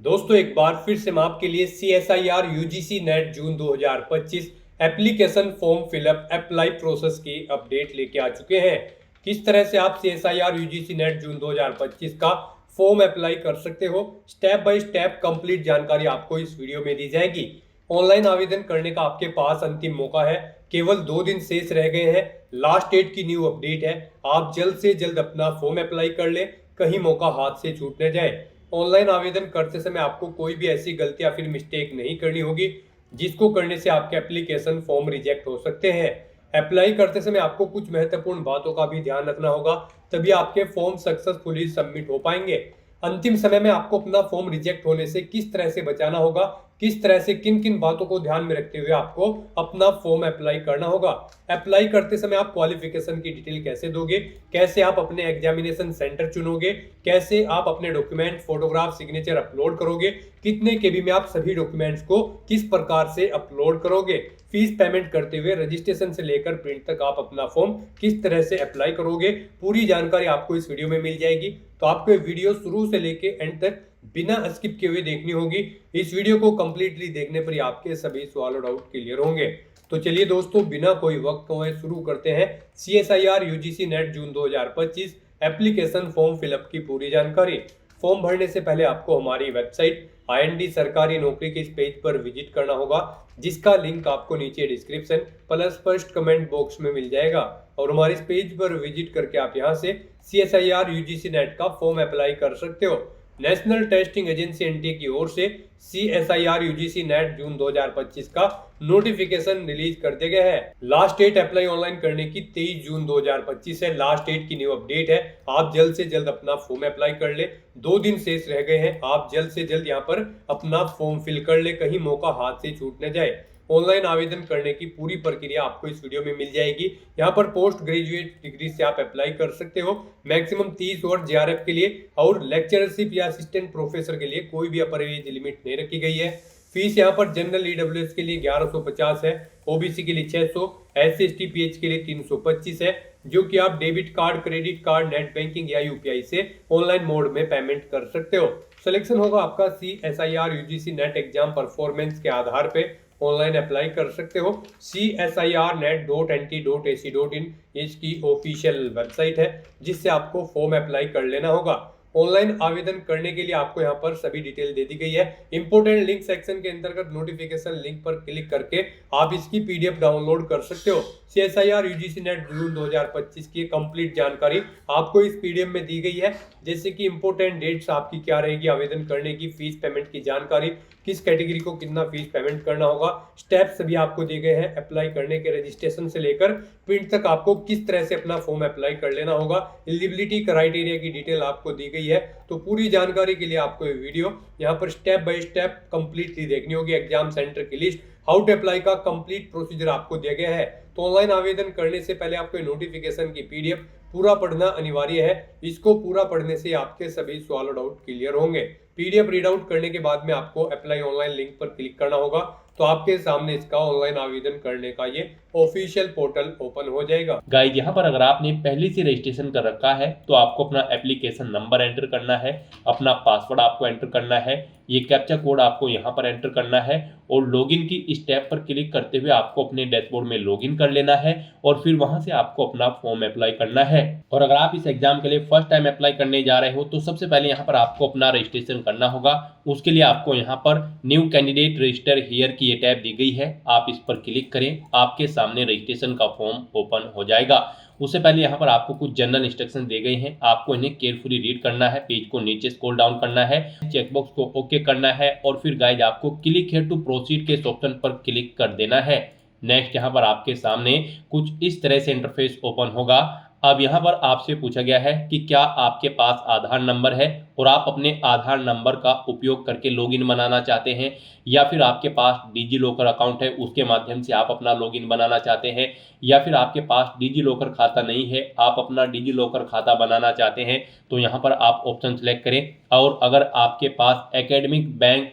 दोस्तों एक बार फिर से हम आपके लिए CSIR UGC नेट जून 2025 application form fill up apply process की अपडेट लेके आ चुके हैं। किस तरह से आप CSIR UGC नेट जून 2025 का फॉर्म अप्लाई कर सकते हो, स्टेप बाय स्टेप कंप्लीट जानकारी आपको इस वीडियो में दी जाएगी। ऑनलाइन आवेदन करने का आपके पास अंतिम मौका है, केवल 2 दिन शेष रह गए हैं। लास्ट डेट की न्यू अपडेट है, आप जल्द से जल्द अपना फॉर्म अप्लाई कर ले, कहीं मौका हाथ से छूट न जाए। ऑनलाइन आवेदन करते समय आपको कोई भी ऐसी गलती या फिर मिस्टेक नहीं करनी होगी जिसको करने से आपके एप्लीकेशन फॉर्म रिजेक्ट हो सकते हैं। अप्लाई करते समय आपको कुछ महत्वपूर्ण बातों का भी ध्यान रखना होगा, तभी आपके फॉर्म सक्सेसफुली सबमिट हो पाएंगे। अंतिम समय में आपको अपना फॉर्म रिजेक्ट होने से किस तरह से बचाना होगा, किस तरह से किन किन बातों को ध्यान में रखते हुए आपको अपना फॉर्म अप्लाई करना होगा। अप्लाई करते समय आप क्वालिफिकेशन की डिटेल कैसे दोगे, कैसे आप अपने एग्जामिनेशन सेंटर चुनोगे, कैसे आप अपने डॉक्यूमेंट, फोटोग्राफ, सिग्नेचर अपलोड करोगे, कितने केबी में आप सभी डॉक्यूमेंट्स को किस प्रकार से अपलोड करोगे, फीस पेमेंट करते हुए रजिस्ट्रेशन से लेकर प्रिंट तक आप अपना फॉर्म किस तरह से अप्लाई करोगे, पूरी जानकारी आपको इस वीडियो में मिल जाएगी। तो आपको ये वीडियो शुरू से लेके एंड तक बिना स्किप किए हुए देखनी होगी। इस वीडियो को कंप्लीटली देखने पर ही आपके सभी सवाल और डाउट क्लियर होंगे। तो चलिए दोस्तों, बिना कोई वक्त गवाए शुरू करते हैं CSIR UGC नेट जून 2025 एप्लीकेशन फॉर्म फिलअप की पूरी जानकारी। फॉर्म भरने से पहले आपको हमारी वेबसाइट IND सरकारी नौकरी के इस पेज पर विजिट करना होगा, जिसका लिंक आपको नीचे description plus first comment box में मिल जाएगा। और हमारे इस पेज पर विजिट करके आप यहां से CSIR UGC नेट का फॉर्म अप्लाई कर सकते हो। नेशनल टेस्टिंग एजेंसी NTA की ओर से CSIR UGC नेट जून 2025 का नोटिफिकेशन रिलीज कर दिया गया है। लास्ट डेट अप्लाई ऑनलाइन करने की 23 जून 2025 है। लास्ट डेट की न्यू अपडेट है, आप जल्द से जल्द अपना फॉर्म अप्लाई कर ले। 2 दिन शेष रह गए हैं, आप जल्द से जल्द यहाँ पर अपना फॉर्म फिल कर ले, कहीं मौका हाथ से छूट न जाए। ऑनलाइन आवेदन करने की पूरी प्रक्रिया आपको इस वीडियो में मिल जाएगी। यहाँ पर पोस्ट ग्रेजुएट डिग्री से आप अप्लाई कर सकते हो। मैक्सिमम 30 और JRF के लिए और लेक्चरशिप या असिस्टेंट प्रोफेसर के लिए कोई भी अपर एज लिमिट नहीं रखी गई है। फीस यहाँ पर जनरल EWS के लिए 1150 है, OBC के लिए 600, SC/ST PH के लिए 325 है, जो कि आप debit card, credit card, net banking या UPI से ऑनलाइन मोड में पेमेंट कर सकते हो। सिलेक्शन होगा आपका CSIR UGC net exam performance के आधार पे। ऑनलाइन अप्लाई कर सकते हो। CSIRnet.NT.AC.in इसकी ऑफिशियल वेबसाइट है, जिससे आपको फॉर्म अप्लाई कर लेना होगा। ऑनलाइन आवेदन करने के लिए आपको यहाँ पर सभी डिटेल दे दी गई है। इंपोर्टेंट लिंक सेक्शन के अंतर्गत नोटिफिकेशन लिंक पर क्लिक करके आप इसकी PDF डाउनलोड कर सकते हो। CSIR UGC नेट जून 2025 की कंप्लीट जानकारी आपको इस PDF में दी गई है, जैसे कि इंपोर्टेंट डेट्स आपकी क्या रहेगी, आवेदन करने की, फीस पेमेंट की जानकारी, किस कैटेगरी को कितना फीस पेमेंट करना होगा, स्टेप्स सभी आपको दिए गए हैं। अप्लाई करने के रजिस्ट्रेशन से लेकर प्रिंट तक आपको किस तरह से अपना फॉर्म अप्लाई कर लेना होगा, एलिजिबिलिटी क्राइटेरिया की डिटेल आपको दी गई है। तो पूरी जानकारी के लिए आपको ये वीडियो यहाँ पर स्टेप बाय स्टेप कंप्लीटली देखनी होगी। एग्जाम सेंटर की लिस्ट, हाउ टू अप्लाई का कंप्लीट प्रोसीजर आपको दिया गया है। तो ऑनलाइन आवेदन करने से पहले आपको नोटिफिकेशन की PDF पूरा पढ़ना अनिवार्य है। इसको पूरा पढ़ने से आपके सभी सवाल और डाउट क्लियर होंगे। PDF रीड आउट करने के बाद में आपको अप्लाई ऑनलाइन लिंक पर क्लिक करना होगा, तो आपके सामने इसका ऑनलाइन आवेदन करने का ये ऑफिशियल पोर्टल ओपन हो जाएगा। गाइज यहाँ पर अगर आपने पहले से रजिस्ट्रेशन कर रखा है तो आपको अपना एप्लीकेशन नंबर एंटर करना है, अपना पासवर्ड आपको एंटर करना है, ये कैप्चा कोड आपको यहाँ पर एंटर करना है और लॉगिन की स्टेप पर क्लिक करते हुए आपको अपने डैशबोर्ड में लॉगिन कर लेना है और फिर वहां से आपको अपना फॉर्म अप्लाई करना है। और अगर आप इस एग्जाम के लिए फर्स्ट टाइम अप्लाई करने जा रहे हो तो सबसे पहले यहाँ पर आपको अपना रजिस्ट्रेशन करना होगा। उसके लिए आपको यहाँ पर न्यू कैंडिडेट रजिस्टर हियर की ये टैब दी गई है, आप इस पर क्लिक करें, आपके सामने रजिस्ट्रेशन का फॉर्म ओपन हो जाएगा। उससे पहले यहाँ पर आपको कुछ जनरल इंस्ट्रक्शन दिए गए हैं, आपको इन्हें केयरफुली रीड करना है, पेज को नीचे स्क्रॉल डाउन करना है, चेकबॉक्स को ओके करना है और फिर गाइज आपको क्लिक हियर टू प्रोसीड के ऑप्शन पर क्लिक कर देना है। नेक्स्ट यहाँ पर आपके सामने कुछ इस तरह से इंटरफेस ओपन होगा। अब यहाँ पर आपसे पूछा गया है कि क्या आपके पास आधार नंबर है और आप अपने आधार नंबर का उपयोग करके लॉगिन बनाना चाहते हैं, या फिर आपके पास डिजी लॉकर अकाउंट है उसके माध्यम से आप अपना लॉगिन बनाना चाहते हैं, या फिर आपके पास डिजी लॉकर खाता नहीं है, आप अपना डिजी लॉकर खाता बनाना चाहते हैं। तो यहाँ पर आप ऑप्शन सेलेक्ट करें। और अगर आपके पास academic bank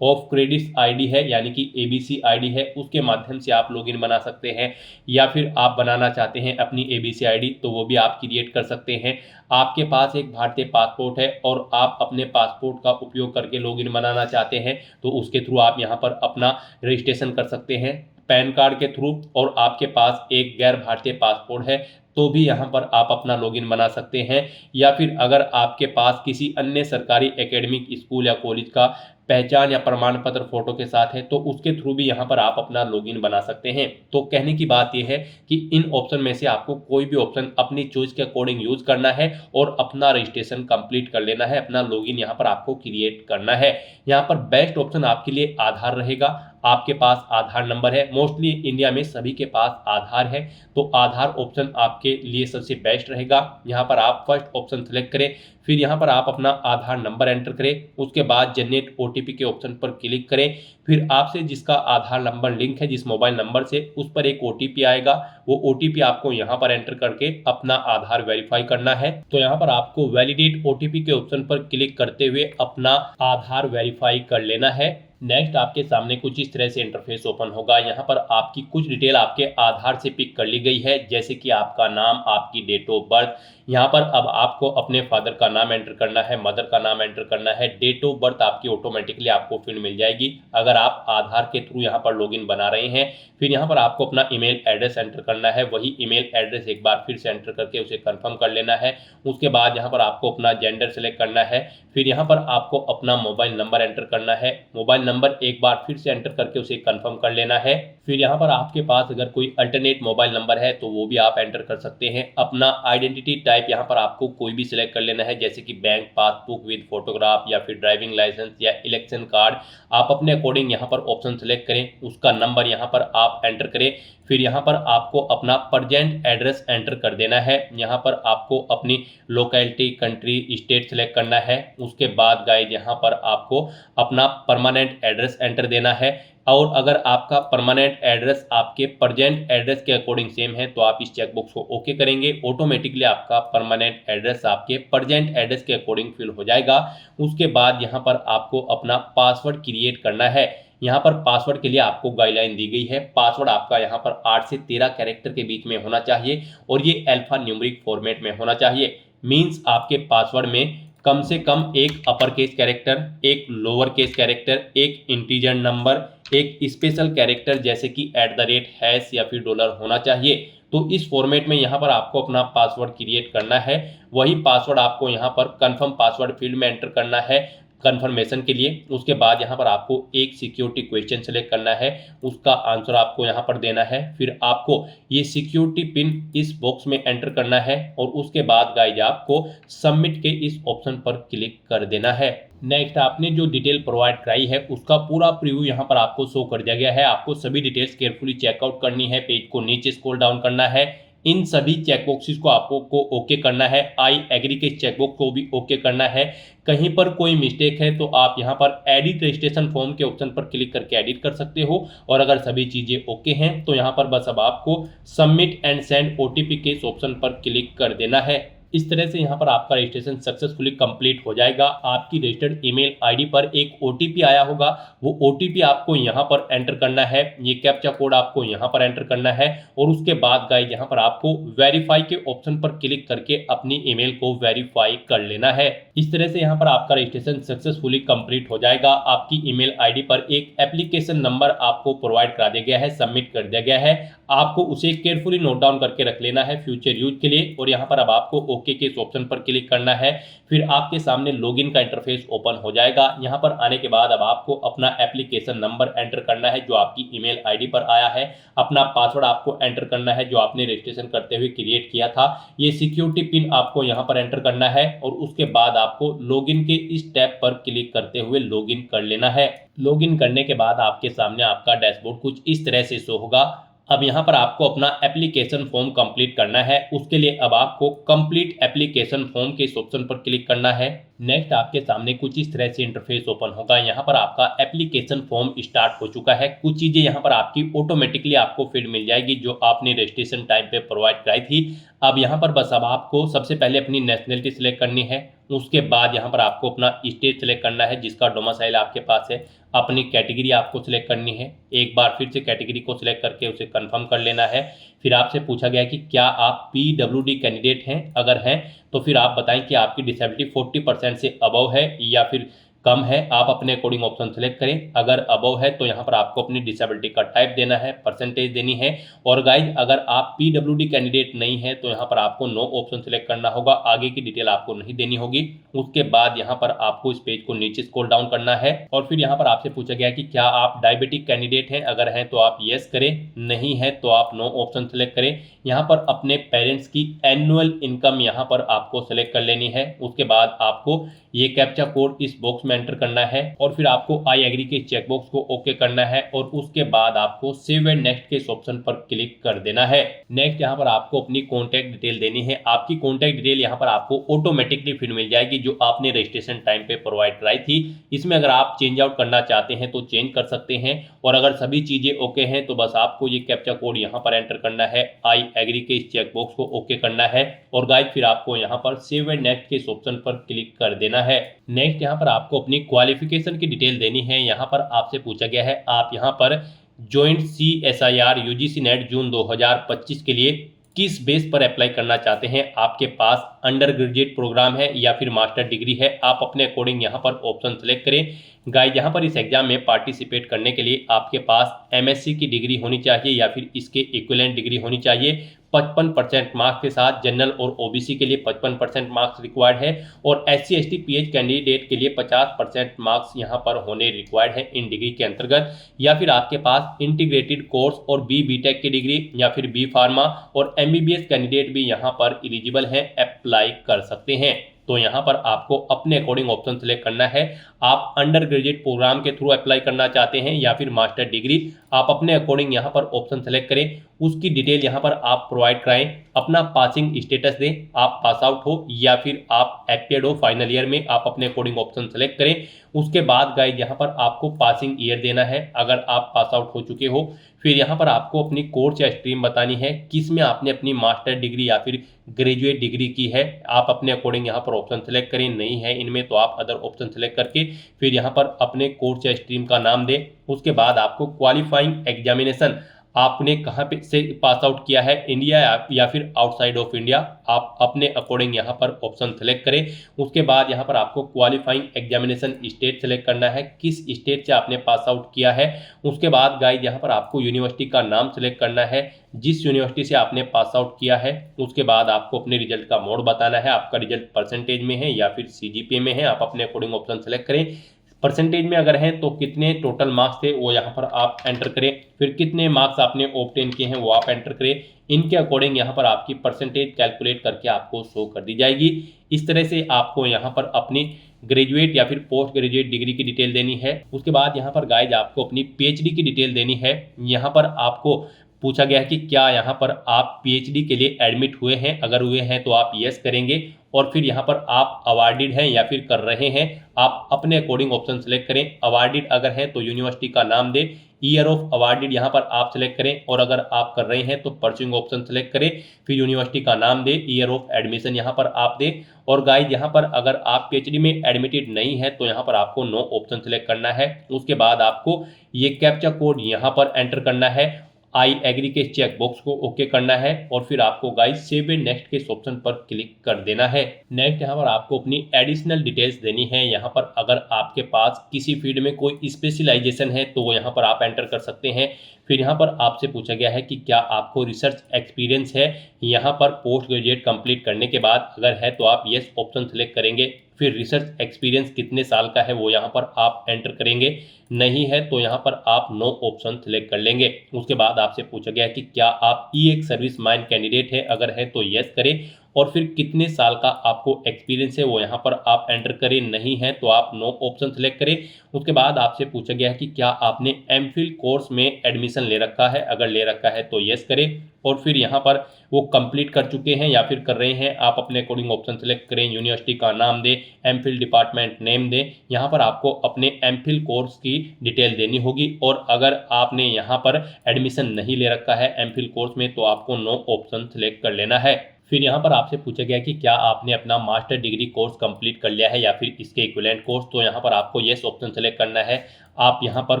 of credit ID है यानी कि ABC ID है, उसके माध्यम से आप लॉगिन बना सकते हैं, या फिर आप बनाना चाहते हैं अपनी ABC ID तो वो भी आप क्रिएट कर सकते हैं। आपके पास एक भारतीय पासपोर्ट है और और आप अपने पासपोर्ट का उपयोग करके लॉगिन बनाना चाहते हैं तो उसके थ्रू आप यहाँ पर अपना रजिस्ट्रेशन कर सकते हैं। पैन कार्ड के थ्रू और आपके पास एक गैर भारतीय पासपोर्ट है तो भी यहाँ पर आप अपना लॉगिन बना सकते हैं। या फिर अगर आपके पास किसी अन्य सरकारी एकेडमिक स्कूल या कॉलेज का पहचान या प्रमाण पत्र फोटो के साथ है तो उसके थ्रू भी यहाँ पर आप अपना लॉगिन बना सकते हैं। तो कहने की बात यह है कि इन ऑप्शन में से आपको कोई भी ऑप्शन अपनी चॉइस के अकॉर्डिंग यूज करना है और अपना रजिस्ट्रेशन कंप्लीट कर लेना है, अपना लॉगिन यहाँ पर आपको क्रिएट करना है। यहाँ पर बेस्ट ऑप्शन आपके लिए आधार रहेगा। आपके पास आधार नंबर है, मोस्टली इंडिया में सभी के पास आधार है तो आधार ऑप्शन आपके लिए सबसे बेस्ट रहेगा। यहाँ पर आप फर्स्ट ऑप्शन सेलेक्ट करें, फिर यहाँ पर आप अपना आधार नंबर एंटर करें, उसके बाद जनरेट ओटीपी के ऑप्शन पर क्लिक करें। फिर आपसे जिसका आधार नंबर लिंक है जिस मोबाइल नंबर से, उस पर एक ओटीपी आएगा, वो ओटीपी आपको यहाँ पर एंटर करके अपना आधार वेरीफाई करना है। तो यहाँ पर आपको वैलिडेट ओटीपी के ऑप्शन पर क्लिक करते हुए अपना आधार वेरीफाई कर लेना है। नेक्स्ट आपके सामने कुछ इस तरह से इंटरफेस ओपन होगा। यहाँ पर आपकी कुछ डिटेल आपके आधार से पिक कर ली गई है, जैसे कि आपका नाम, आपकी डेट ऑफ बर्थ। यहाँ पर अब आपको अपने फादर का नाम एंटर करना है, मदर का नाम एंटर करना है। डेट ऑफ बर्थ आपकी ऑटोमेटिकली आपको फील्ड मिल जाएगी अगर आप आधार के थ्रू यहाँ पर लॉगिन बना रहे हैं। फिर यहाँ पर आपको अपना ईमेल एड्रेस एंटर करना है, वही ईमेल एड्रेस एक बार फिर से एंटर करके उसे कंफर्म कर लेना है। उसके बाद यहाँ पर आपको अपना जेंडर सेलेक्ट करना है। फिर यहाँ पर आपको अपना मोबाइल नंबर एंटर करना है, मोबाइल नंबर एक बार फिर से एंटर करके उसे कंफर्म कर लेना है। फिर यहाँ पर आपके पास अगर कोई अल्टरनेट मोबाइल नंबर है तो वो भी आप एंटर कर सकते हैं। अपना आइडेंटिटी टाइप यहाँ पर आपको कोई भी सिलेक्ट कर लेना है, जैसे कि बैंक पासबुक विद फोटोग्राफ या फिर ड्राइविंग लाइसेंस या इलेक्शन कार्ड। आप अपने अकॉर्डिंग यहाँ पर ऑप्शन सेलेक्ट करें, उसका नंबर यहाँ पर आप एंटर करें। फिर यहाँ पर आपको अपना प्रेजेंट एड्रेस एंटर कर देना है। यहाँ पर आपको अपनी लोकेलिटी, कंट्री, स्टेट सेलेक्ट करना है। उसके बाद गाइज यहाँ पर आपको अपना परमानेंट एड्रेस एंटर देना है। और अगर आपका परमानेंट एड्रेस आपके प्रेजेंट एड्रेस के अकॉर्डिंग सेम है तो आप इस चेकबॉक्स को ओके करेंगे, ऑटोमेटिकली आपका परमानेंट एड्रेस आपके प्रेजेंट एड्रेस के अकॉर्डिंग फिल हो जाएगा। उसके बाद यहाँ पर आपको अपना पासवर्ड क्रिएट करना है। यहाँ पर पासवर्ड के लिए आपको गाइडलाइन दी गई है। पासवर्ड आपका यहाँ पर 8 से 13 कैरेक्टर के बीच में होना चाहिए और ये अल्फा न्यूमेरिक फॉर्मेट में होना चाहिए। मीन्स आपके पासवर्ड में कम से कम एक अपर केस कैरेक्टर, एक लोअर केस कैरेक्टर, एक इंटीजर नंबर, एक स्पेशल कैरेक्टर जैसे कि @ या फिर डॉलर होना चाहिए। तो इस फॉर्मेट में यहाँ पर आपको अपना पासवर्ड क्रिएट करना है। वही पासवर्ड आपको यहाँ पर कंफर्म पासवर्ड फील्ड में एंटर करना है कंफर्मेशन के लिए। उसके बाद यहाँ पर आपको एक सिक्योरिटी क्वेश्चन सेलेक्ट करना है, उसका आंसर आपको यहाँ पर देना है। फिर आपको ये सिक्योरिटी पिन इस बॉक्स में एंटर करना है और उसके बाद गाइज आपको सबमिट के इस ऑप्शन पर क्लिक कर देना है। नेक्स्ट आपने जो डिटेल प्रोवाइड कराई है उसका पूरा प्रीव्यू यहाँ पर आपको शो कर दिया गया है। आपको सभी डिटेल्स केयरफुली चेकआउट करनी है, पेज को नीचे स्क्रॉल डाउन करना है, इन सभी चेकबॉक्सेस को आपको ओके करना है। आई एग्री के चेकबॉक्स को भी ओके करना है। कहीं पर कोई मिस्टेक है तो आप यहाँ पर एडिट रजिस्ट्रेशन फॉर्म के ऑप्शन पर क्लिक करके एडिट कर सकते हो। और अगर सभी चीज़ें ओके हैं तो यहाँ पर बस अब आपको सबमिट एंड सेंड ओटीपी के इस ऑप्शन पर क्लिक कर देना है। इस तरह से यहाँ पर आपका रजिस्ट्रेशन सक्सेसफुली कंप्लीट हो जाएगा। आपकी रजिस्टर्ड ईमेल आईडी पर एक ओटीपी आया होगा, वो ओटीपी आपको यहाँ पर एंटर करना है। ये कैप्चा कोड आपको यहाँ पर एंटर करना है और उसके बाद गाइस यहाँ पर आपको वेरीफाई के ऑप्शन पर क्लिक करके अपनी ईमेल को वेरीफाई कर लेना है। इस तरह से यहाँ पर आपका रजिस्ट्रेशन सक्सेसफुली कंप्लीट हो जाएगा। आपकी ईमेल आईडी पर एक एप्लीकेशन नंबर आपको प्रोवाइड करा दिया गया है, सबमिट कर दिया गया है। आपको उसे केयरफुली नोट डाउन करके रख लेना है फ्यूचर यूज के लिए। और यहाँ पर अब आपको ओके के इस ऑप्शन पर क्लिक करना है। फिर आपके सामने लॉगिन का इंटरफेस ओपन हो जाएगा। यहाँ पर आने के बाद अब आपको अपना एप्लीकेशन नंबर एंटर करना है जो आपकी ईमेल आईडी पर आया है। अपना पासवर्ड आपको एंटर करना है जो आपने रजिस्ट्रेशन करते हुए क्रिएट किया था। ये सिक्योरिटी पिन आपको यहाँ पर एंटर करना है और उसके बाद आपको लॉगिन के इस टैब पर क्लिक करते हुए लॉगिन कर लेना है। लॉगिन करने के बाद आपके सामने आपका डैशबोर्ड कुछ इस तरह से शो होगा। अब यहाँ पर आपको अपना एप्लीकेशन फॉर्म कंप्लीट करना है। उसके लिए अब आपको कंप्लीट एप्लीकेशन फॉर्म के इस ऑप्शन पर क्लिक करना है। नेक्स्ट आपके सामने कुछ इस तरह से इंटरफेस ओपन होगा। यहाँ पर आपका एप्लीकेशन फॉर्म स्टार्ट हो चुका है। कुछ चीज़ें यहाँ पर आपकी ऑटोमेटिकली आपको फील्ड मिल जाएगी जो आपने रजिस्ट्रेशन टाइम पे प्रोवाइड कराई थी। अब यहाँ पर बस अब आपको सबसे पहले अपनी नेशनलिटी सिलेक्ट करनी है। उसके बाद यहाँ पर आपको अपना स्टेट सेलेक्ट करना है जिसका डोमिसाइल आपके पास है। अपनी कैटेगरी आपको सिलेक्ट करनी है। एक बार फिर से कैटेगरी को सिलेक्ट करके उसे कंफर्म कर लेना है। फिर आपसे पूछा गया कि क्या आप PWD कैंडिडेट हैं, अगर हैं तो फिर आप बताएं कि आपकी डिसेबिलिटी 40% से अबव है या फिर कम है। आप अपने अकॉर्डिंग ऑप्शन सेलेक्ट करें। अगर अबव है तो यहाँ पर आपको अपनी डिसेबिलिटी का टाइप देना है, परसेंटेज देनी है। और गाइज अगर आप पीडब्ल्यूडी कैंडिडेट नहीं है तो यहाँ पर आपको नो ऑप्शन सेलेक्ट करना होगा, आगे की डिटेल आपको नहीं देनी होगी। उसके बाद यहाँ पर आपको इस पेज को नीचे स्क्रॉल डाउन करना है और फिर यहाँ पर आपसे पूछा गया कि क्या आप डायबिटिक कैंडिडेट हैं, अगर हैं तो आप यस करें, नहीं है तो आप नो ऑप्शन सेलेक्ट करें। यहाँ पर अपने पेरेंट्स की एनुअल इनकम यहाँ पर आपको सेलेक्ट कर लेनी है। उसके बाद आपको ये कैप्चा कोड इस बॉक्स में एंटर करना है और फिर आपको आई एग्री के चेक बॉक्स को ओके करना है और उसके बाद आपको सेव एंड नेक्स्ट के इस ऑप्शन पर क्लिक कर देना है। नेक्स्ट यहाँ पर आपको अपनी कॉन्टैक्ट डिटेल देनी है। आपकी कॉन्टैक्ट डिटेल यहाँ पर आपको ऑटोमेटिकली फिर मिल जाएगी जो आपने रजिस्ट्रेशन टाइम पे प्रोवाइड कराई थी। इसमें अगर आप चेंज आउट करना चाहते हैं तो चेंज कर सकते हैं और अगर सभी चीजें ओके हैं तो बस आपको ये कैप्चा कोड यहाँ पर एंटर करना है, आई एग्री के इस चेक बॉक्स को ओके करना है और गाइस फिर आपको यहाँ पर सेव एंड नेक्स्ट के इस ऑप्शन पर क्लिक कर देना है। नेक्स्ट यहाँ पर आपको अपनी क्वालिफिकेशन की डिटेल देनी है। यहाँ पर आपसे पूछा गया है आप यहाँ पर ज्वाइंट CSIR UGC नेट जून 2025 के लिए किस बेस पर अप्लाई करना चाहते हैं। आपके पास अंडर ग्रेजुएट प्रोग्राम है या फिर मास्टर डिग्री है, आप अपने अकॉर्डिंग यहाँ पर ऑप्शन सेलेक्ट करें। गाइस यहाँ पर इस एग्जाम में पार्टिसिपेट करने के लिए आपके पास MSc की डिग्री होनी चाहिए या फिर इसके इक्विवेलेंट डिग्री होनी चाहिए। 55% मार्क्स के साथ जनरल और OBC के लिए 55% मार्क्स रिक्वायर्ड है और SC ST PH कैंडिडेट के लिए 50% मार्क्स यहाँ पर होने रिक्वायर्ड है इन डिग्री के अंतर्गत। या फिर आपके पास इंटीग्रेटेड कोर्स और BTech की डिग्री या फिर B फार्मा और MBBS कैंडिडेट भी यहाँ पर एलिजिबल हैं, अप्लाई कर सकते हैं। तो यहाँ पर आपको अपने अकॉर्डिंग ऑप्शन सेलेक्ट करना है। आप अंडर ग्रेजुएट प्रोग्राम के थ्रू अप्लाई करना चाहते हैं या फिर मास्टर डिग्री, आप अपने अकॉर्डिंग यहाँ पर ऑप्शन सेलेक्ट करें। उसकी डिटेल यहाँ पर आप प्रोवाइड कराएं, अपना पासिंग स्टेटस दें, आप पास आउट हो या फिर आप एपियर्ड हो फाइनल ईयर में, आप अपने अकॉर्डिंग ऑप्शन सेलेक्ट करें। उसके बाद गाइड यहाँ पर आपको पासिंग ईयर देना है अगर आप पास आउट हो चुके हो। फिर यहाँ पर आपको अपनी कोर्स या स्ट्रीम बतानी है किस में आपने अपनी मास्टर डिग्री या फिर ग्रेजुएट डिग्री की है। आप अपने अकॉर्डिंग यहाँ पर ऑप्शन सेलेक्ट करें, नहीं है इनमें तो आप अदर ऑप्शन सेलेक्ट करके फिर यहाँ पर अपने कोर्स या स्ट्रीम का नाम दें। उसके बाद आपको क्वालिफाइंग एग्जामिनेशन आपने कहाँ पे से पास आउट किया है, इंडिया या फिर आउटसाइड ऑफ इंडिया, आप अपने अकॉर्डिंग यहाँ पर ऑप्शन सेलेक्ट करें। उसके बाद यहाँ पर आपको क्वालिफाइंग एग्जामिनेशन स्टेट सेलेक्ट करना है, किस स्टेट से आपने पास आउट किया है। उसके बाद गाइड यहाँ पर आपको यूनिवर्सिटी का नाम सेलेक्ट करना है जिस यूनिवर्सिटी से आपने पास आउट किया है। उसके बाद आपको अपने रिजल्ट का मोड बताना है, आपका रिजल्ट परसेंटेज में है या फिर CGPA में है, आप अपने अकॉर्डिंग ऑप्शन सेलेक्ट करें। परसेंटेज में अगर हैं तो कितने टोटल मार्क्स थे वो यहाँ पर आप एंटर करें, फिर कितने मार्क्स आपने ऑब्टेन किए हैं वो आप एंटर करें। इनके अकॉर्डिंग यहाँ पर आपकी परसेंटेज कैलकुलेट करके आपको शो कर दी जाएगी। इस तरह से आपको यहाँ पर अपनी ग्रेजुएट या फिर पोस्ट ग्रेजुएट डिग्री की डिटेल देनी है। उसके बाद यहाँ पर गाइज आपको अपनी PhD की डिटेल देनी है। यहाँ पर आपको पूछा गया है कि क्या यहाँ पर आप PhD के लिए एडमिट हुए हैं, अगर हुए हैं तो आप यस करेंगे और फिर यहाँ पर आप अवार्डेड हैं या फिर कर रहे हैं, आप अपने अकॉर्डिंग ऑप्शन सेलेक्ट करें। अवार्डेड अगर हैं तो यूनिवर्सिटी का नाम दें, ईयर ऑफ अवार्डेड यहाँ पर आप सेलेक्ट करें और अगर आप कर रहे हैं तो परस्यूइंग ऑप्शन सेलेक्ट करें, फिर यूनिवर्सिटी का नाम दें, ईयर ऑफ एडमिशन यहाँ पर आप दें। और गाइड यहाँ पर अगर आप PhD में एडमिटेड नहीं है तो यहाँ पर आपको नो ऑप्शन सेलेक्ट करना है। उसके बाद आपको ये कैप्चा कोड यहाँ पर एंटर करना है, आई एग्री के चेक बॉक्स को ओके करना है और फिर आपको गाइस सेव एंड नेक्स्ट के इस ऑप्शन पर क्लिक कर देना है। नेक्स्ट यहाँ पर आपको अपनी एडिशनल डिटेल्स देनी है। यहाँ पर अगर आपके पास किसी फील्ड में कोई स्पेशलाइजेशन है तो वो यहाँ पर आप एंटर कर सकते हैं। फिर यहाँ पर आपसे पूछा गया है कि क्या आपको रिसर्च एक्सपीरियंस है। यहाँ पर पोस्ट ग्रेजुएट कंप्लीट करने के बाद अगर है तो आप यस ऑप्शन सेलेक्ट करेंगे। फिर रिसर्च एक्सपीरियंस कितने साल का है वो यहाँ पर आप एंटर करेंगे, नहीं है तो यहाँ पर आप नो ऑप्शन सेलेक्ट कर लेंगे। उसके बाद आपसे पूछा गया है कि क्या आप एक सर्विस माइन कैंडिडेट है, अगर है तो यस करें और फिर कितने साल का आपको एक्सपीरियंस है वो यहाँ पर आप एंटर करें, नहीं है तो आप नो ऑप्शन सेलेक्ट करें। उसके बाद आपसे पूछा गया है कि क्या आपने MPhil कोर्स में एडमिशन ले रखा है, अगर ले रखा है तो यस करें और फिर यहाँ पर वो कंप्लीट कर चुके हैं या फिर कर रहे हैं, आप अपने अकॉर्डिंग ऑप्शन सेलेक्ट करें। यूनिवर्सिटी का नाम दें, MPhil डिपार्टमेंट नेम दें। यहाँ पर आपको अपने MPhil कोर्स की डिटेल देनी होगी और अगर आपने यहाँ पर एडमिशन नहीं ले रखा है MPhil कोर्स में तो आपको नो ऑप्शन सेलेक्ट कर लेना है। फिर यहाँ पर आपसे पूछा गया कि क्या आपने अपना मास्टर डिग्री कोर्स कंप्लीट कर लिया है या फिर इसके इक्विवेलेंट कोर्स, तो यहाँ पर आपको येस ऑप्शन सेलेक्ट करना है। आप यहाँ पर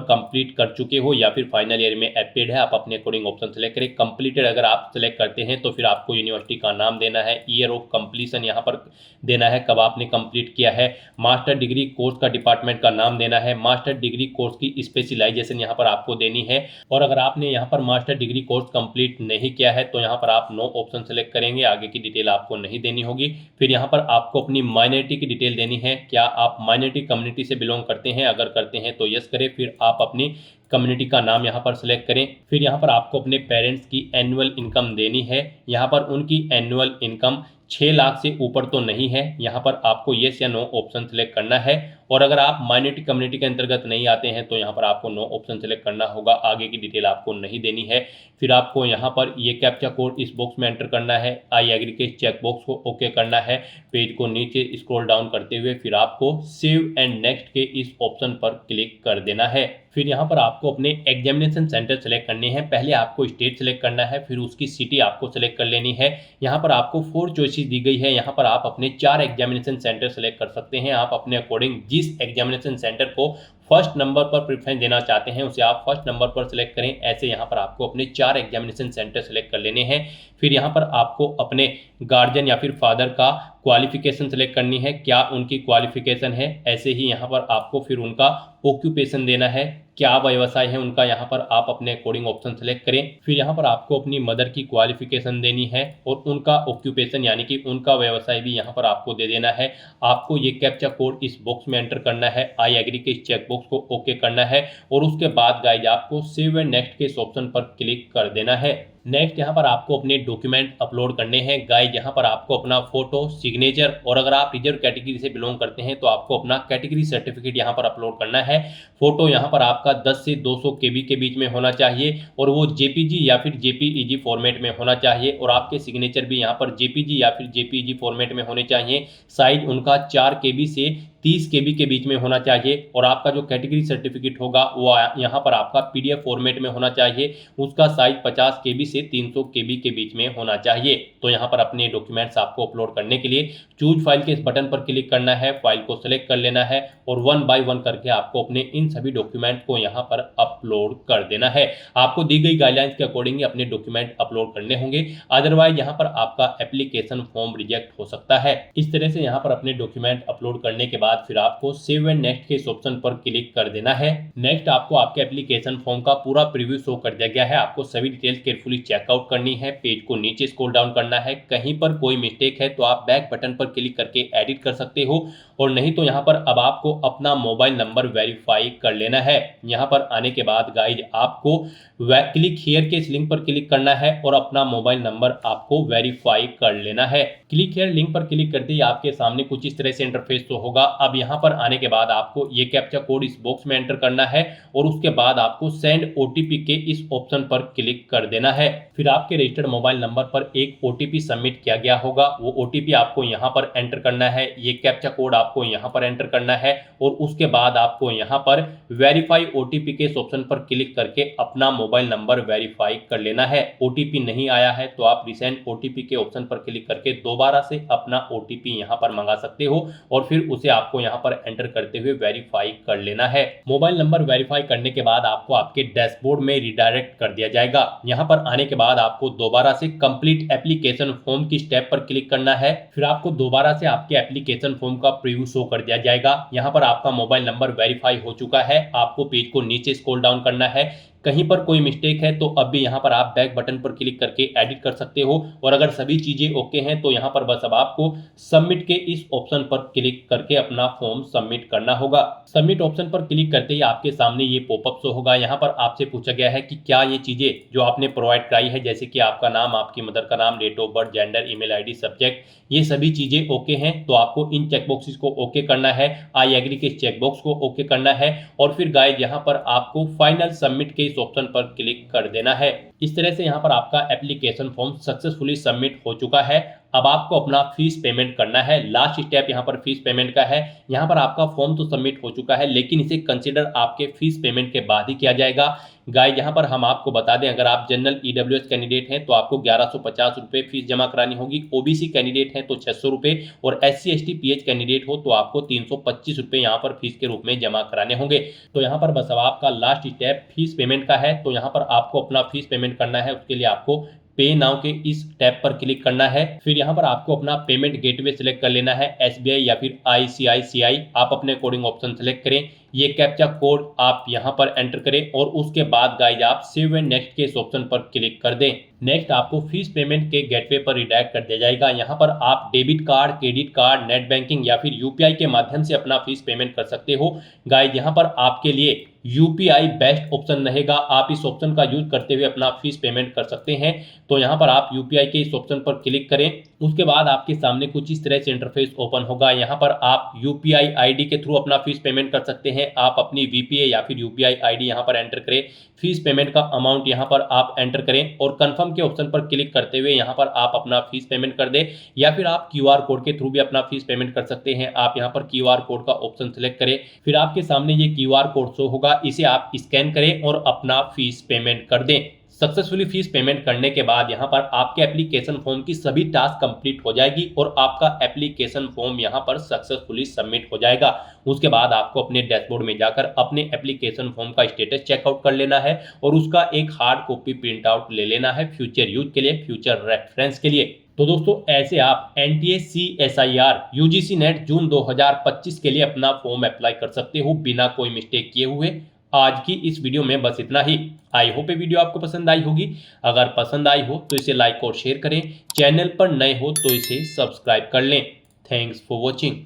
कंप्लीट कर चुके हो या फिर फाइनल ईयर में एपेड है, आप अपने अकॉर्डिंग ऑप्शन सेलेक्ट करें। कंप्लीटेड अगर आप सेलेक्ट करते हैं तो फिर आपको यूनिवर्सिटी का नाम देना है, ईयर ऑफ कंप्लीशन यहाँ पर देना है, कब आपने कंप्लीट किया है, मास्टर डिग्री कोर्स का डिपार्टमेंट का नाम देना है, मास्टर डिग्री कोर्स की स्पेशलाइजेशन यहाँ पर आपको देनी है। और अगर आपने यहाँ पर मास्टर डिग्री कोर्स कंप्लीट नहीं किया है तो यहाँ पर आप नो ऑप्शन सेलेक्ट करेंगे, आगे की डिटेल आपको नहीं देनी होगी। फिर यहाँ पर आपको अपनी माइनॉरिटी की डिटेल देनी है, क्या आप माइनॉरिटी कम्युनिटी से बिलोंग करते हैं, अगर करते हैं तो यस करें। फिर आप अपनी कम्युनिटी का नाम यहाँ पर सिलेक्ट करें। फिर यहाँ पर आपको अपने पेरेंट्स की एनुअल इनकम देनी है, यहाँ पर उनकी एनुअल इनकम 6 लाख से ऊपर तो नहीं है, यहाँ पर आपको येस या नो ऑप्शन सेलेक्ट करना है। और अगर आप माइनॉरिटी कम्युनिटी के अंतर्गत नहीं आते हैं तो यहाँ पर आपको नो ऑप्शन सेलेक्ट करना होगा, आगे की डिटेल आपको नहीं देनी है। फिर आपको यहाँ पर ये कैप्चा कोड इस बॉक्स में एंटर करना है, आई एग्री के चेक बॉक्स को ओके करना है। पेज को नीचे स्क्रॉल डाउन करते हुए फिर आपको सेव एंड नेक्स्ट के इस ऑप्शन पर क्लिक कर देना है। फिर यहाँ पर आपको अपने एग्जामिनेशन सेंटर सेलेक्ट करने हैं, पहले आपको स्टेट सेलेक्ट करना है, फिर उसकी सिटी आपको सेलेक्ट कर लेनी है। यहाँ पर आपको 4 चॉइसेस दी गई है, यहाँ पर आप अपने 4 एग्जामिनेशन सेंटर सेलेक्ट कर सकते हैं। आप अपने अकॉर्डिंग जिस एग्जामिनेशन सेंटर को फर्स्ट नंबर पर प्रेफरेंस देना चाहते हैं उसे आप फर्स्ट नंबर पर सिलेक्ट करें। ऐसे यहाँ पर आपको अपने 4 एग्जामिनेशन सेंटर सेलेक्ट कर लेने हैं। फिर यहाँ पर आपको अपने गार्जियन या फिर फादर का क्वालिफिकेशन सेलेक्ट करनी है, क्या उनकी क्वालिफिकेशन है। ऐसे ही यहाँ पर आपको फिर उनका ऑक्यूपेशन देना है, क्या व्यवसाय है उनका, यहाँ पर आप अपने अकॉर्डिंग ऑप्शन सेलेक्ट करें। फिर यहाँ पर आपको अपनी मदर की क्वालिफिकेशन देनी है और उनका ऑक्यूपेशन यानी कि उनका व्यवसाय भी यहाँ पर आपको दे देना है। आपको ये कैप्चा कोड इस बॉक्स में एंटर करना है, आई एग्री के इस चेक बॉक्स को ओके करना है और उसके बाद गाइज आपको सेव एंड नेक्स्ट के इस ऑप्शन पर क्लिक कर देना है। नेक्स्ट यहाँ पर आपको अपने डॉक्यूमेंट अपलोड करने हैं। गाइज यहाँ पर आपको अपना फोटो, सिग्नेचर और अगर आप रिजर्व कैटेगरी से बिलोंग करते हैं तो आपको अपना कैटेगरी सर्टिफिकेट यहाँ पर अपलोड करना है। फोटो यहाँ पर आपका 10 से 200 KB के बीच में होना चाहिए और वो JPG या फिर JPEG फॉर्मेट में होना चाहिए और आपके सिग्नेचर भी यहाँ पर JPG या फिर JPEG फॉर्मेट में होने चाहिए। साइज उनका 4 KB से 30 KB के बीच में होना चाहिए और आपका जो कैटेगरी सर्टिफिकेट होगा वो यहाँ पर आपका PDF फॉर्मेट में होना चाहिए, उसका साइज 50 KB से 300 KB के बीच में होना चाहिए। तो यहाँ पर अपने डॉक्यूमेंट्स आपको अपलोड करने के लिए चूज फाइल के इस बटन पर क्लिक करना है, फाइल को सिलेक्ट कर लेना है और 1 बाय 1 करके आपको अपने इन सभी डॉक्यूमेंट को यहाँ पर अपलोड कर देना है। आपको दी गई गाइडलाइंस के अकॉर्डिंग अपने डॉक्यूमेंट अपलोड करने होंगे, अदरवाइज यहाँ पर आपका एप्लीकेशन फॉर्म रिजेक्ट हो सकता है। इस तरह से यहाँ पर अपने डॉक्यूमेंट अपलोड करने के बाद फिर आपको सेव एंड नेक्स्ट के इस ऑप्शन पर क्लिक कर देना है। नेक्स्ट आपको आपके एप्लीकेशन फॉर्म का पूरा प्रीव्यू शो कर दिया गया है, आपको सभी डिटेल्स केयरफुली चेकआउट करनी है। पेज को नीचे स्क्रॉल डाउन करना है, कहीं पर कोई मिस्टेक है तो आप बैक बटन पर क्लिक करके एडिट कर सकते हो और नहीं तो यहाँ पर अब आपको अपना मोबाइल नंबर वेरीफाई कर लेना है। यहाँ पर आने के बाद गाइज आपको क्लिक हियर के इस लिंक पर क्लिक करना है और अपना मोबाइल नंबर आपको वेरीफाई कर लेना है। क्लिक हियर लिंक पर क्लिक करते ही आपके सामने कुछ इस तरह से इंटरफेस तो होगा। अब यहाँ पर आने के बाद आपको ये कैप्चा कोड इस बॉक्स में एंटर करना है और उसके बाद आपको सेंड OTP के इस ऑप्शन पर क्लिक कर देना है। फिर आपके रजिस्टर्ड मोबाइल नंबर पर एक OTP सबमिट किया गया होगा, वो OTP आपको यहाँ पर एंटर करना है, ये कैप्चा कोड आपको यहाँ पर एंटर करना है और उसके बाद आपको यहाँ पर वेरीफाई OTP के इस ऑप्शन पर क्लिक करके अपना मोबाइल नंबर वेरीफाई कर लेना है। OTP नहीं आया है तो आप रिसेंट OTP के ऑप्शन पर क्लिक करके दोबारा से अपना OTP यहाँ पर मंगा सकते हो और फिर उसे आपको यहाँ पर एंटर करते हुए वेरीफाई कर लेना है। मोबाइल नंबर वेरीफाई करने के बाद आपको आपके डैशबोर्ड में रिडायरेक्ट कर दिया जाएगा। यहाँ पर आने के बाद आपको दोबारा से कंप्लीट एप्लीकेशन फॉर्म की स्टेप पर क्लिक करना है, फिर आपको दोबारा से आपके एप्लीकेशन फॉर्म का प्रीव्यू शो कर दिया जाएगा। यहाँ पर आपका मोबाइल नंबर वेरीफाई हो चुका है, आपको पेज को नीचे स्क्रॉल डाउन करना है, कहीं पर कोई मिस्टेक है तो अब भी यहाँ पर आप बैक बटन पर क्लिक करके एडिट कर सकते हो और अगर सभी चीजें ओके हैं तो यहाँ पर बस अब आपको सबमिट के इस ऑप्शन पर क्लिक करके अपना फॉर्म सबमिट करना होगा। सबमिट ऑप्शन पर क्लिक करते ही आपके सामने ये पॉपअप शो होगा। यहाँ पर आपसे पूछा गया है कि क्या ये चीजें जो आपने प्रोवाइड कराई है जैसे कि आपका नाम, आपकी मदर का नाम, date of birth, gender, email ID, subject, ये सभी चीजें ओके हैं तो आपको इन चेकबॉक्सेस को ओके करना है, आई एग्री के चेकबॉक्स को ओके करना है और फिर गाइस यहाँ पर आपको फाइनल सबमिट के इस ऑप्शन पर क्लिक कर देना है। इस तरह से यहाँ पर आपका एप्लीकेशन फॉर्म सक्सेसफुली सबमिट हो चुका है। अब आपको अपना फीस पेमेंट करना है। लास्ट स्टेप यहाँ पर फीस पेमेंट का है। यहाँ पर आपका फॉर्म तो सबमिट हो चुका है, लेकिन इसे कंसिडर आपके फीस पेमेंट के बाद ही किया जाएगा। गाइस यहाँ पर हम आपको बता दें, अगर आप जनरल ईडब्ल्यूएस कैंडिडेट हैं तो आपको 1150 रुपये फीस जमा करानी होगी। ओबीसी कैंडिडेट हैं तो 600 रुपये और SC ST PH कैंडिडेट हो तो आपको 325 रुपये यहाँ पर फीस के रूप में जमा कराने होंगे। तो यहाँ पर बस अब आपका लास्ट स्टेप फीस पेमेंट का है। तो यहाँ पर आपको अपना फीस पेमेंट करना है। उसके लिए आपको पे नाउ के इस टैब पर क्लिक करना है। फिर यहाँ पर आपको अपना पेमेंट गेटवे सिलेक्ट कर लेना है, SBI या फिर ICICI। आप अपने कोडिंग ऑप्शन सेलेक्ट करें। ये कैप्चा कोड आप यहाँ पर एंटर करें और उसके बाद गाइज आप सेव एंड नेक्स्ट के इस ऑप्शन पर क्लिक कर दें। नेक्स्ट आपको फीस पेमेंट के गेटवे पर रिडायरेक्ट कर दिया जाएगा। यहाँ पर आप debit card, credit card, net banking या फिर UPI के माध्यम से अपना फीस पेमेंट कर सकते हो। गाइज यहाँ पर आपके लिए UPI बेस्ट ऑप्शन रहेगा। आप इस ऑप्शन का यूज करते हुए अपना फीस पेमेंट कर सकते हैं। तो यहाँ पर आप UPI के इस ऑप्शन पर क्लिक करें। उसके बाद आपके सामने कुछ इस तरह से इंटरफेस ओपन होगा। यहाँ पर आप UPI ID के थ्रू अपना फीस पेमेंट कर सकते हैं। आप अपनी VPA या फिर UPI ID यहाँ पर एंटर करें। फीस पेमेंट का अमाउंट यहाँ पर आप एंटर करें और कंफर्म के ऑप्शन पर क्लिक करते हुए यहाँ पर आप अपना फीस पेमेंट कर दें, या फिर आप QR कोड के थ्रू भी अपना फीस पेमेंट कर सकते हैं। आप यहाँ पर QR कोड का ऑप्शन सेलेक्ट करें। फिर आपके सामने ये QR कोड शो होगा, इसे आप स्कैन करें और अपना फीस पेमेंट कर दें। सक्सेसफुली फीस पेमेंट करने के बाद यहाँ पर आपके एप्लीकेशन फॉर्म की सभी टास्क कंप्लीट हो जाएगी और आपका एप्लीकेशन फॉर्म यहाँ पर सक्सेसफुली सबमिट हो जाएगा। उसके बाद आपको अपने डैशबोर्ड में जाकर अपने एप्लीकेशन फॉर्म का स्टेटस चेकआउट कर लेना है और उसका एक हार्ड कॉपी प्रिंट आउट ले लेना है फ्यूचर यूज के लिए, फ्यूचर रेफरेंस के लिए। तो दोस्तों ऐसे आप NTA CSIR UGC नेट जून 2025 के लिए अपना फॉर्म अप्लाई कर सकते हो बिना कोई मिस्टेक किए हुए। आज की इस वीडियो में बस इतना ही। आई होप ये वीडियो आपको पसंद आई होगी। अगर पसंद आई हो तो इसे लाइक और शेयर करें। चैनल पर नए हो तो इसे सब्सक्राइब कर लें। Thanks for watching.